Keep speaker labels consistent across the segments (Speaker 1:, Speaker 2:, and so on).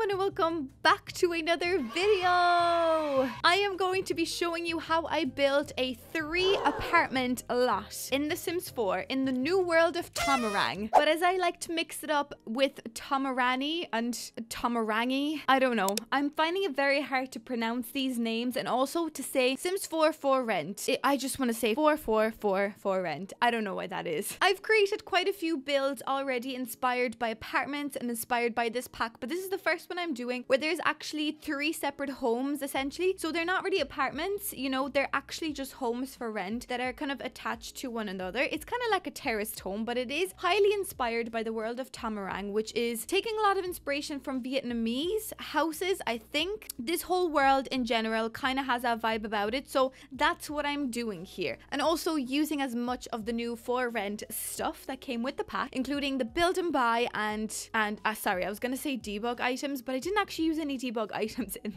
Speaker 1: everyone, and welcome back to another video. I am going to be showing you how I built a 3-apartment lot in The Sims 4 in the new world of Tomarang. But as I like to mix it up with Tomarani and Tomarangi, I don't know. I'm finding it very hard to pronounce these names and also to say Sims 4 for rent. I just want to say 4 for rent. I don't know why that is. I've created quite a few builds already inspired by apartments and inspired by this pack, but this is the first one I'm doing where there's actually 3 separate homes essentially. So they're not really apartments, you know, they're actually just homes for rent that are kind of attached to one another. It's kind of like a terraced home, but it is highly inspired by the world of Tomarang, which is taking a lot of inspiration from Vietnamese houses. I think this whole world in general kind of has that vibe about it, so that's what I'm doing here. And also using as much of the new for rent stuff that came with the pack, including the build and buy and sorry, I was gonna say debug items, but I didn't actually use any debug items in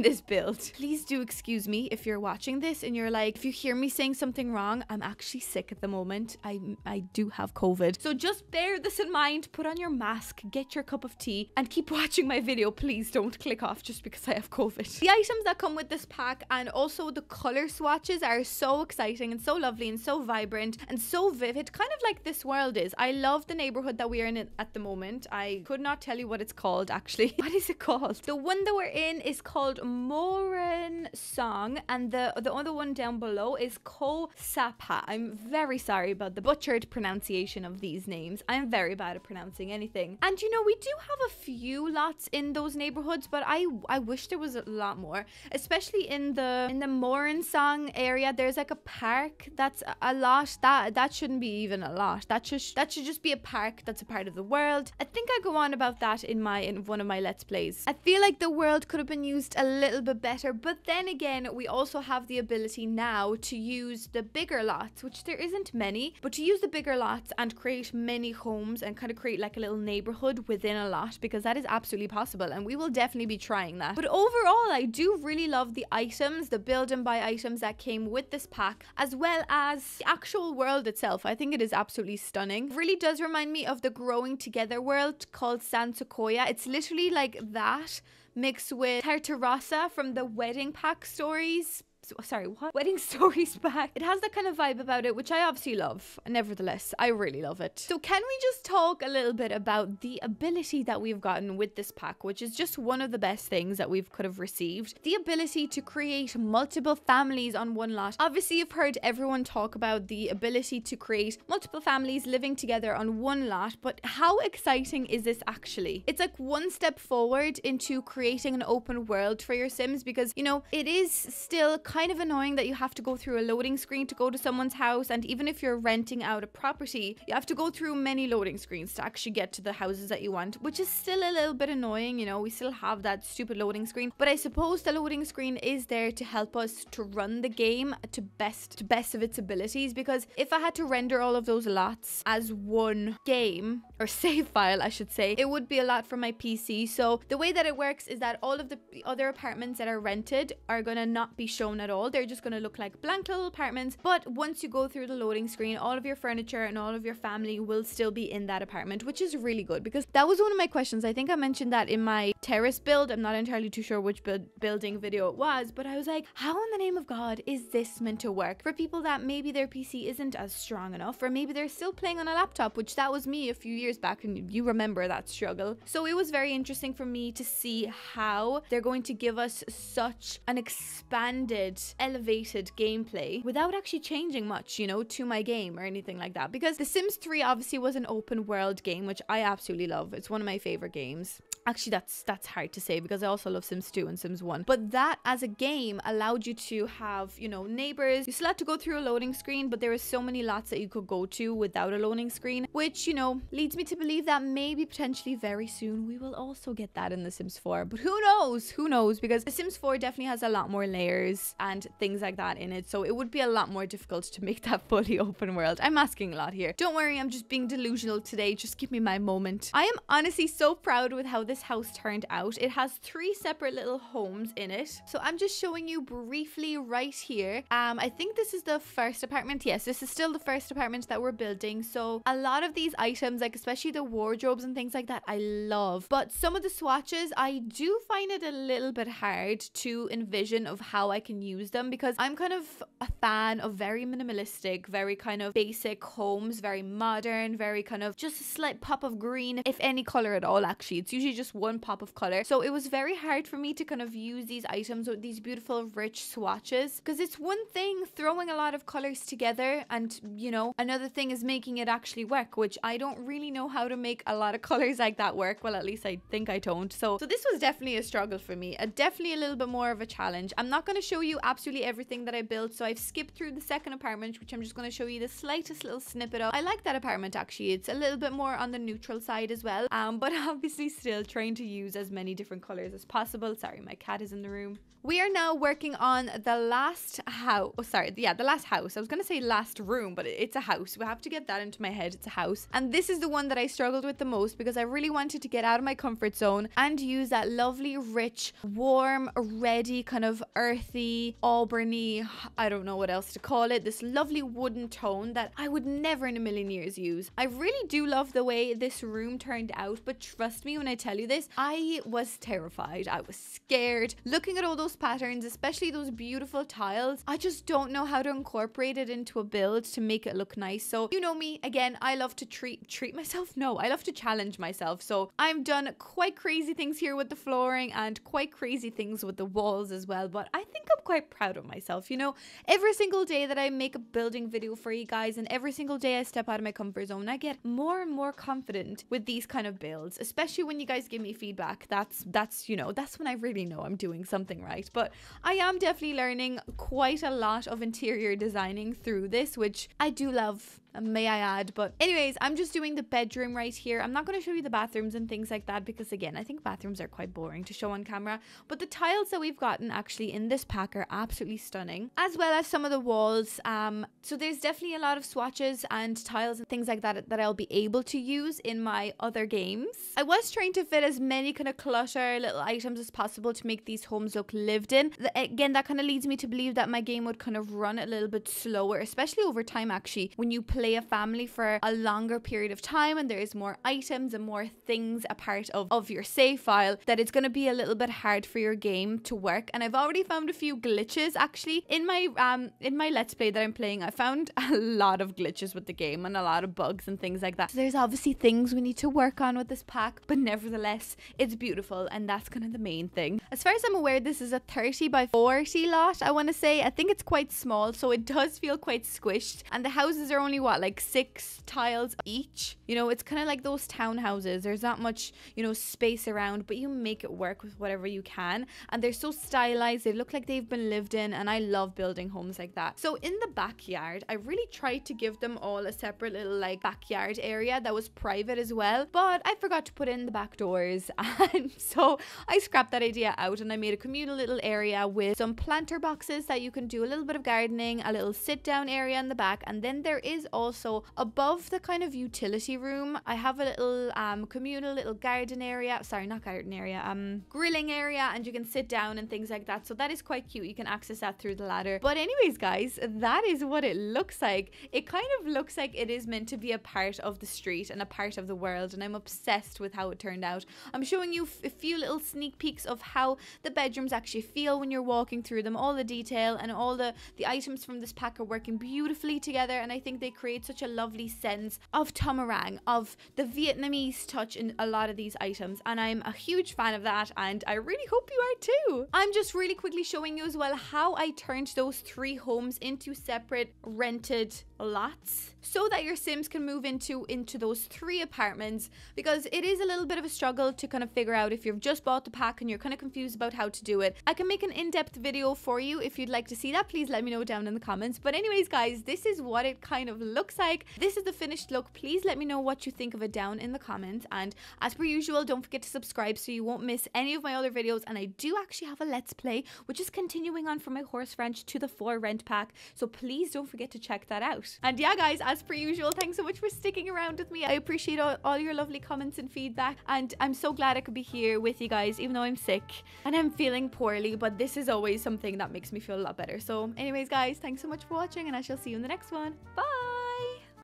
Speaker 1: this build. Please do excuse me if you're watching this and you're like, if you hear me saying something wrong, I'm actually sick at the moment. I do have COVID, so just bear this in mind. Put on your mask, get your cup of tea, and keep watching my video. Please don't click off just because I have COVID. The items that come with this pack and also the color swatches are so exciting and so lovely and so vibrant and so vivid, kind of like this world is. I love the neighborhood that we are in at the moment. I could not tell you what it's called actually. What is it called? The one that we're in is called Moran Song, and the other one down below is Ko Sapha. I'm very sorry about the butchered pronunciation of these names. I'm very bad at pronouncing anything. And you know, we do have a few lots in those neighborhoods, but I wish there was a lot more, especially in the Moran Song area. There's like a park that's a lot. That shouldn't be even a lot. That should just be a park that's a part of the world. I think I go on about that in one of my Let's Plays. I feel like the world could have been used a little bit better, but then again, we also have the ability now to use the bigger lots, which there isn't many, but to use the bigger lots and create many homes and kind of create like a little neighborhood within a lot, because that is absolutely possible, and we will definitely be trying that. But overall, I do really love the items, the build and buy items that came with this pack, as well as the actual world itself. I think it is absolutely stunning. It really does remind me of the Growing Together world called San Sequoia. It's literally like that mixed with Tartarossa from the Wedding Pack stories. Sorry, what? Wedding Stories pack. It has that kind of vibe about it, which I obviously love. Nevertheless, I really love it. So can we just talk a little bit about the ability that we've gotten with this pack, which is just one of the best things that we've could have received. The ability to create multiple families on one lot. Obviously, you've heard everyone talk about the ability to create multiple families living together on one lot, but how exciting is this actually? It's like one step forward into creating an open world for your Sims, because, you know, it is still kind of annoying that you have to go through a loading screen to go to someone's house, and even if you're renting out a property, you have to go through many loading screens to actually get to the houses that you want, which is still a little bit annoying. You know, we still have that stupid loading screen, but I suppose the loading screen is there to help us to run the game to best of its abilities, because if I had to render all of those lots as one game, or save file I should say, it would be a lot for my PC. So the way that it works is that all of the other apartments that are rented are gonna not be shown at all. They're just going to look like blank little apartments, but once you go through the loading screen, all of your furniture and all of your family will still be in that apartment, which is really good, because that was one of my questions. I think I mentioned that in my terrace build. I'm not entirely too sure which building video it was, but I was like, how in the name of God is this meant to work for people that maybe their PC isn't as strong enough, or maybe they're still playing on a laptop, which that was me a few years back, and you remember that struggle. So it was very interesting for me to see how they're going to give us such an expanded, elevated gameplay without actually changing much, you know, to my game or anything like that, because The Sims 3 obviously was an open world game, which I absolutely love. It's one of my favorite games. Actually, that's hard to say because I also love Sims 2 and Sims 1. But that as a game allowed you to have, you know, neighbors. You still had to go through a loading screen, but there were so many lots that you could go to without a loading screen, which, you know, leads me to believe that maybe potentially very soon we will also get that in The Sims 4. But who knows? Who knows? Because The Sims 4 definitely has a lot more layers and things like that in it. So it would be a lot more difficult to make that fully open world. I'm asking a lot here. Don't worry, I'm just being delusional today. Just give me my moment. I am honestly so proud with how this this house turned out. It has 3 separate little homes in it. So I'm just showing you briefly right here. I think this is the first apartment. Yes, this is still the first apartment that we're building. So a lot of these items, like especially the wardrobes and things like that, I love. But some of the swatches, I do find it a little bit hard to envision of how I can use them, because I'm kind of a fan of very minimalistic, very kind of basic homes, very modern, very kind of just a slight pop of green, if any color at all. Actually, it's usually just one pop of color. So it was very hard for me to kind of use these items with these beautiful rich swatches, because it's one thing throwing a lot of colors together, and you know, another thing is making it actually work, which I don't really know how to make a lot of colors like that work. Well, at least I think I don't. So this was definitely a struggle for me, definitely a little bit more of a challenge. I'm not going to show you absolutely everything that I built, so I've skipped through the second apartment, which I'm just going to show you the slightest little snippet of. I like that apartment actually. It's a little bit more on the neutral side as well, but obviously still trying to use as many different colors as possible. Sorry, my cat is in the room. We are now working on the last house. Oh, sorry. Yeah, the last house. I was going to say last room, but it's a house. We have to get that into my head. It's a house. And this is the one that I struggled with the most, because I really wanted to get out of my comfort zone and use that lovely, rich, warm, reddy, kind of earthy, auburny, I don't know what else to call it, this lovely wooden tone that I would never in a million years use. I really do love the way this room turned out, but trust me when I tell you this, I was terrified. I was scared. Looking at all those patterns, especially those beautiful tiles, I just don't know how to incorporate it into a build to make it look nice. So you know me, again, I love to treat myself. No, I love to challenge myself. So I've done quite crazy things here with the flooring and quite crazy things with the walls as well, but I think I'm quite proud of myself. You know, every single day that I make a building video for you guys, and every single day I step out of my comfort zone, I get more and more confident with these kind of builds, especially when you guys give me feedback. That's you know, that's when I really know I'm doing something right. But I am definitely learning quite a lot of interior designing through this, which I do love, may I add. But anyways, I'm just doing the bedroom right here. I'm not going to show you the bathrooms and things like that, because again, I think bathrooms are quite boring to show on camera. But the tiles that we've gotten actually in this pack are absolutely stunning, as well as some of the walls. So there's definitely a lot of swatches and tiles and things like that that I'll be able to use in my other games. I was trying to fit as many kind of clutter little items as possible to make these homes look lived in. Again, that kind of leads me to believe that my game would kind of run a little bit slower, especially over time actually, when you play a family for a longer period of time and there's more items and more things a part of your save file, that it's going to be a little bit hard for your game to work. And I've already found a few glitches actually in my let's play that I'm playing. I found a lot of glitches with the game and a lot of bugs and things like that. So there's obviously things we need to work on with this pack, but nevertheless it's beautiful, and that's kind of the main thing. As far as I'm aware, this is a 30 by 40 lot, I want to say. I think it's quite small, so it does feel quite squished, and the houses are only what, like 6 tiles each. You know, it's kind of like those townhouses. There's not much, you know, space around, but you make it work with whatever you can, and they're so stylized. They look like they've been lived in, and I love building homes like that. So in the backyard, I really tried to give them all a separate little like backyard area that was private as well, but I forgot to put in the back doors, and so I scrapped that idea out, and I made a communal little area with some planter boxes that you can do a little bit of gardening, a little sit down area in the back, and then there is also above the kind of utility room, I have a little communal little garden area, sorry, not garden area, grilling area, and you can sit down and things like that. So that is quite cute. You can access that through the ladder. But anyways guys, that is what it looks like. It kind of looks like it is meant to be a part of the street and a part of the world, and I'm obsessed with how it turned out. I'm showing you a few little sneak peeks of how the bedrooms actually feel when you're walking through them. All the detail and all the items from this pack are working beautifully together, and I think they create such a lovely sense of Tomarang, of the Vietnamese touch in a lot of these items, and I'm a huge fan of that, and I really hope you are too. I'm just really quickly showing you as well how I turned those 3 homes into separate rented lots so that your Sims can move into those 3 apartments, because it is a little bit of a struggle to kind of figure out if you've just bought the pack and you're kind of confused about how to do it. I can make an in-depth video for you if you'd like to see that. Please let me know down in the comments. But anyways guys, this is what it kind of looks like. This is the finished look. Please let me know what you think of it down in the comments, and as per usual, don't forget to subscribe so you won't miss any of my other videos. And I do actually have a let's play which is continuing on from my horse ranch to the 4 rent pack, so please don't forget to check that out. out. And yeah, guys, as per usual, thanks so much for sticking around with me. I appreciate all your lovely comments and feedback, and I'm so glad I could be here with you guys, even though I'm sick and I'm feeling poorly, but this is always something that makes me feel a lot better. So anyways, guys, thanks so much for watching, and I shall see you in the next one. Bye!